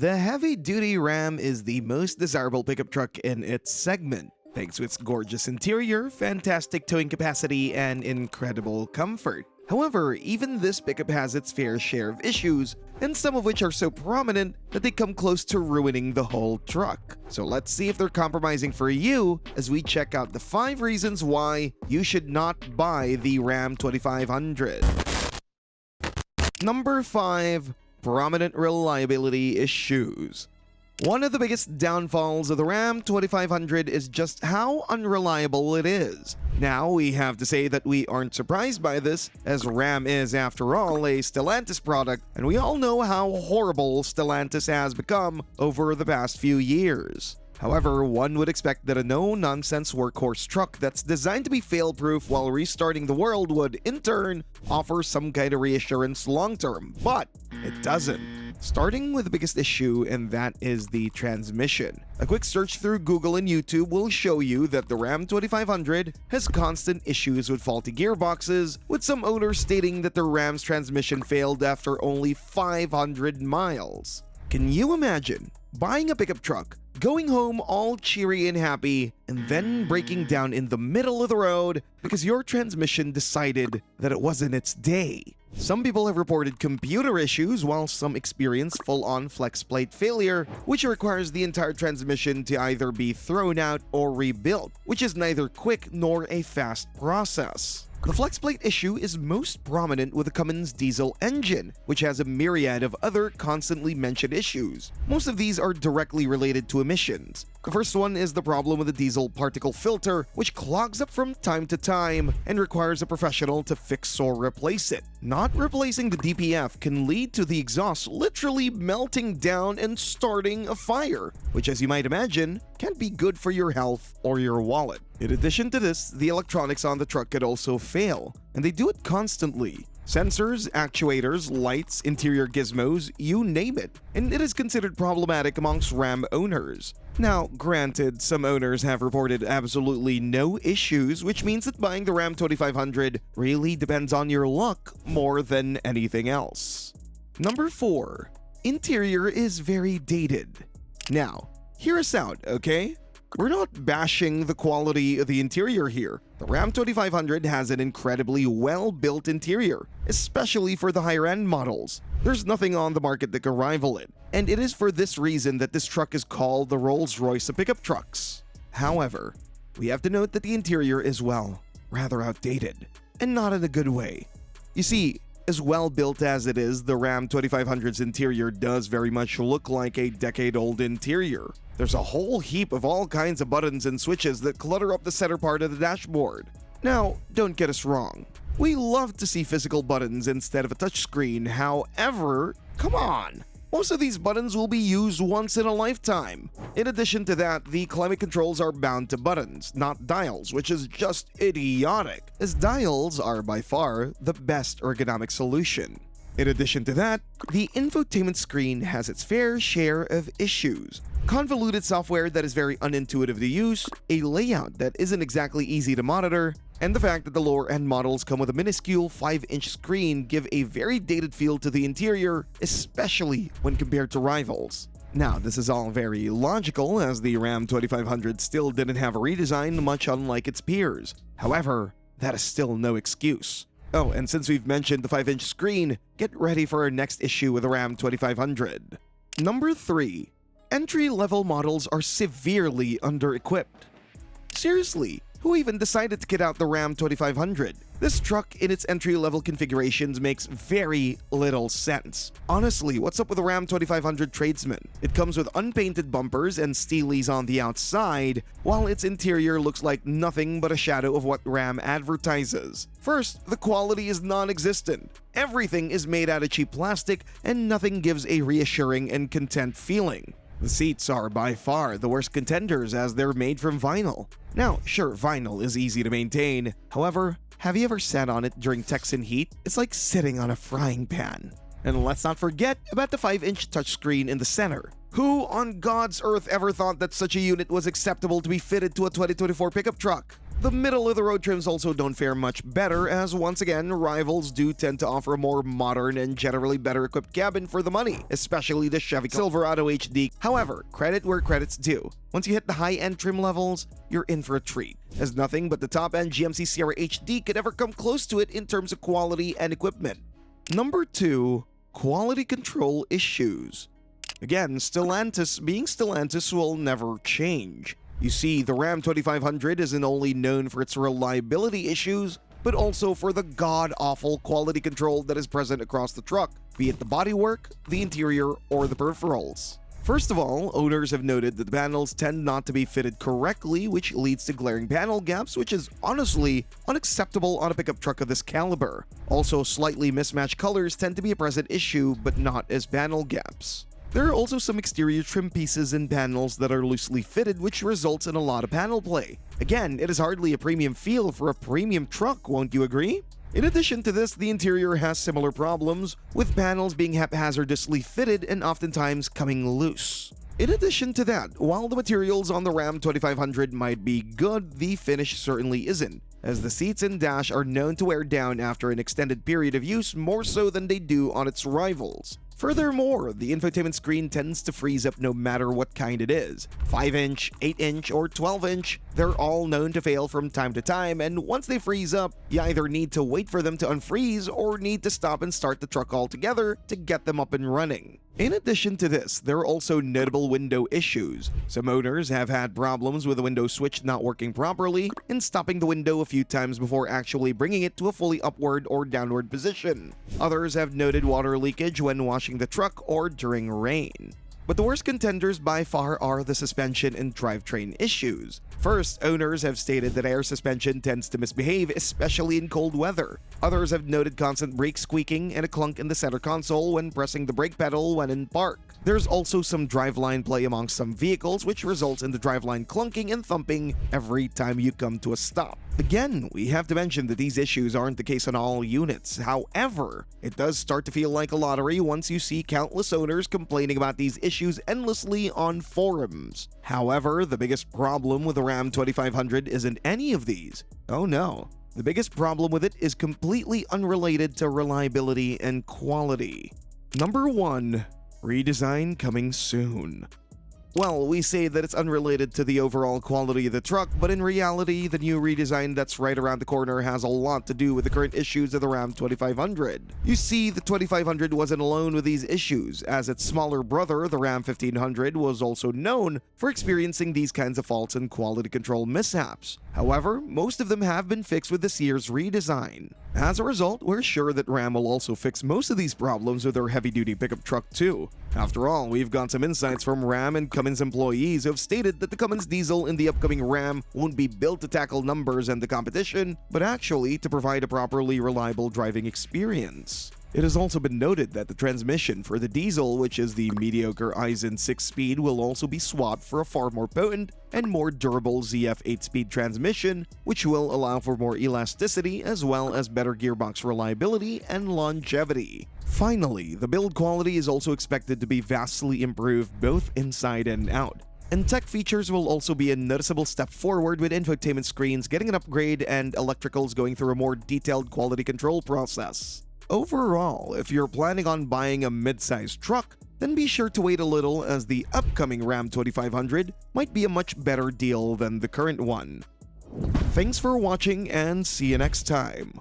The heavy-duty Ram is the most desirable pickup truck in its segment, thanks to its gorgeous interior, fantastic towing capacity, and incredible comfort. However, even this pickup has its fair share of issues, and some of which are so prominent that they come close to ruining the whole truck. So let's see if they're compromising for you as we check out the 5 reasons why you should not buy the Ram 2500. Number 5. Prominent reliability issues. One of the biggest downfalls of the Ram 2500 is just how unreliable it is. Now, we have to say that we aren't surprised by this, as Ram is, after all, a Stellantis product, and we all know how horrible Stellantis has become over the past few years. However, one would expect that a no-nonsense workhorse truck that's designed to be fail-proof while restarting the world would, in turn, offer some kind of reassurance long-term, but it doesn't. Starting with the biggest issue, and that is the transmission. A quick search through Google and YouTube will show you that the Ram 2500 has constant issues with faulty gearboxes, with some owners stating that the Ram's transmission failed after only 500 miles. Can you imagine buying a pickup truck, going home all cheery and happy, and then breaking down in the middle of the road because your transmission decided that it wasn't its day? Some people have reported computer issues, while some experience full-on flex plate failure, which requires the entire transmission to either be thrown out or rebuilt, which is neither quick nor a fast process. The flex plate issue is most prominent with the Cummins diesel engine, which has a myriad of other constantly mentioned issues. Most of these are directly related to emissions. The first one is the problem with the diesel particle filter, which clogs up from time to time and requires a professional to fix or replace it. Not replacing the DPF can lead to the exhaust literally melting down and starting a fire, which, as you might imagine, can't be good for your health or your wallet. In addition to this, the electronics on the truck could also fail, and they do it constantly. Sensors, actuators, lights, interior gizmos, you name it, and it is considered problematic amongst Ram owners. Now, granted, some owners have reported absolutely no issues, which means that buying the Ram 2500 really depends on your luck more than anything else. Number 4. Interior is very dated. Now, hear us out, okay? We're not bashing the quality of the interior here. The Ram 2500 has an incredibly well-built interior, especially for the higher-end models. There's nothing on the market that can rival it, and it is for this reason that this truck is called the Rolls-Royce of pickup trucks. However, we have to note that the interior is, well, rather outdated, and not in a good way. You see, as well built as it is, the Ram 2500's interior does very much look like a decade-old interior. There's a whole heap of all kinds of buttons and switches that clutter up the center part of the dashboard. Now, don't get us wrong. We love to see physical buttons instead of a touchscreen. However, come on! Most of these buttons will be used once in a lifetime. In addition to that, the climate controls are bound to buttons, not dials, which is just idiotic, as dials are by far the best ergonomic solution. In addition to that, the infotainment screen has its fair share of issues. Convoluted software that is very unintuitive to use, a layout that isn't exactly easy to monitor, and the fact that the lower-end models come with a minuscule 5-inch screen give a very dated feel to the interior, especially when compared to rivals. Now, this is all very logical, as the Ram 2500 still didn't have a redesign much unlike its peers. However, that is still no excuse. Oh, and since we've mentioned the 5-inch screen, get ready for our next issue with the Ram 2500. Number 3. Entry-level models are severely under-equipped. Seriously, who even decided to kit out the Ram 2500? This truck in its entry-level configurations makes very little sense. Honestly, what's up with the Ram 2500 Tradesman? It comes with unpainted bumpers and steelies on the outside, while its interior looks like nothing but a shadow of what Ram advertises. First, the quality is non-existent. Everything is made out of cheap plastic, and nothing gives a reassuring and content feeling. The seats are by far the worst contenders, as they're made from vinyl. Now, sure, vinyl is easy to maintain. However, have you ever sat on it during Texan heat? It's like sitting on a frying pan. And let's not forget about the 5-inch touchscreen in the center. Who on God's earth ever thought that such a unit was acceptable to be fitted to a 2024 pickup truck? The middle-of-the-road trims also don't fare much better, as once again, rivals do tend to offer a more modern and generally better-equipped cabin for the money, especially the Chevy Silverado HD. However, credit where credit's due. Once you hit the high-end trim levels, you're in for a treat, as nothing but the top-end GMC Sierra HD could ever come close to it in terms of quality and equipment. Number 2. Quality control issues. Again, Stellantis being Stellantis will never change. You see, the Ram 2500 isn't only known for its reliability issues, but also for the god-awful quality control that is present across the truck, be it the bodywork, the interior, or the peripherals. First of all, owners have noted that the panels tend not to be fitted correctly, which leads to glaring panel gaps, which is honestly unacceptable on a pickup truck of this caliber. Also, slightly mismatched colors tend to be a present issue, but not as panel gaps. There are also some exterior trim pieces and panels that are loosely fitted, which results in a lot of panel play. Again, it is hardly a premium feel for a premium truck, won't you agree? In addition to this, the interior has similar problems, with panels being haphazardously fitted and oftentimes coming loose. In addition to that, while the materials on the Ram 2500 might be good, the finish certainly isn't, as the seats and dash are known to wear down after an extended period of use more so than they do on its rivals. Furthermore, the infotainment screen tends to freeze up no matter what kind it is. 5-inch, 8-inch, or 12-inch, they're all known to fail from time to time, and once they freeze up, you either need to wait for them to unfreeze or need to stop and start the truck altogether to get them up and running. In addition to this, there are also notable window issues. Some owners have had problems with the window switch not working properly and stopping the window a few times before actually bringing it to a fully upward or downward position. Others have noted water leakage when washing the truck or during rain. But the worst contenders by far are the suspension and drivetrain issues. First, owners have stated that air suspension tends to misbehave, especially in cold weather. Others have noted constant brake squeaking and a clunk in the center console when pressing the brake pedal when in park. There's also some driveline play among some vehicles, which results in the driveline clunking and thumping every time you come to a stop. Again, we have to mention that these issues aren't the case on all units. However, it does start to feel like a lottery once you see countless owners complaining about these issues endlessly on forums. However, the biggest problem with the Ram 2500 isn't any of these. Oh no. The biggest problem with it is completely unrelated to reliability and quality. Number 1. Redesign coming soon. Well, we say that it's unrelated to the overall quality of the truck, but in reality, the new redesign that's right around the corner has a lot to do with the current issues of the Ram 2500. You see, the 2500 wasn't alone with these issues, as its smaller brother, the Ram 1500, was also known for experiencing these kinds of faults and quality control mishaps. However, most of them have been fixed with this year's redesign. As a result, we're sure that Ram will also fix most of these problems with their heavy-duty pickup truck too. After all, we've got some insights from Ram and Cummins employees who have stated that the Cummins diesel in the upcoming Ram won't be built to tackle numbers and the competition, but actually to provide a properly reliable driving experience. It has also been noted that the transmission for the diesel, which is the mediocre Aisin 6-speed, will also be swapped for a far more potent and more durable ZF 8-speed transmission, which will allow for more elasticity as well as better gearbox reliability and longevity. Finally, the build quality is also expected to be vastly improved both inside and out. And tech features will also be a noticeable step forward, with infotainment screens getting an upgrade and electricals going through a more detailed quality control process. Overall, if you're planning on buying a mid-sized truck, then be sure to wait a little, as the upcoming Ram 2500 might be a much better deal than the current one. Thanks for watching and see you next time.